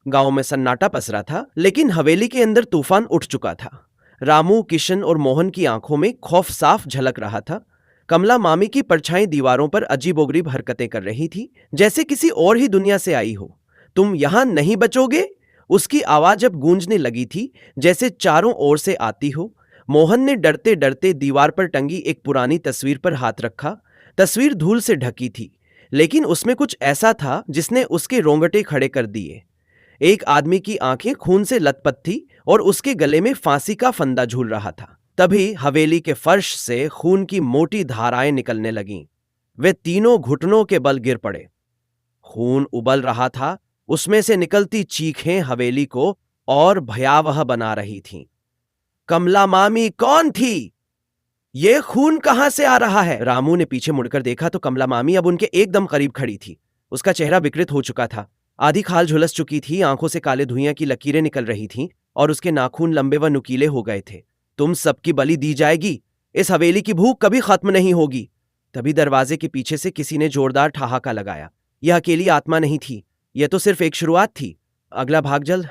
गांव में सन्नाटा पसरा था, लेकिन हवेली के अंदर तूफान उठ चुका था। रामू, किशन और मोहन की आंखों में खौफ साफ झलक रहा था। कमला मामी की परछाई दीवारों पर अजीबोगरीब हरकतें कर रही थी, जैसे किसी और ही दुनिया से आई हो। तुम यहां नहीं बचोगे? उसकी आवाज अब गूंजने लगी थी, जैसे चारों ओर से आती हो। मोहन ने डरते डरते दीवार पर टंगी एक पुरानी तस्वीर पर हाथ रखा। तस्वीर धूल से ढकी थी, लेकिन उसमें कुछ ऐसा था जिसने उसके रोंगटे खड़े कर दिए। एक आदमी की आंखें खून से लथपथ थी और उसके गले में फांसी का फंदा झूल रहा था। तभी हवेली के फर्श से खून की मोटी धाराएं निकलने लगीं। वे तीनों घुटनों के बल गिर पड़े। खून उबल रहा था, उसमें से निकलती चीखें हवेली को और भयावह बना रही थीं। कमला मामी कौन थी? ये खून कहां से आ रहा है? रामू ने पीछे मुड़कर देखा तो कमला मामी अब उनके एकदम करीब खड़ी थी। उसका चेहरा विकृत हो चुका था, आधी खाल झुलस चुकी थी, आंखों से काले धुइयां की लकीरें निकल रही थीं और उसके नाखून लंबे व नुकीले हो गए थे। तुम सबकी बलि दी जाएगी, इस हवेली की भूख कभी खत्म नहीं होगी। तभी दरवाजे के पीछे से किसी ने जोरदार ठहाका लगाया। यह अकेली आत्मा नहीं थी, यह तो सिर्फ एक शुरुआत थी। अगला भाग जल्द।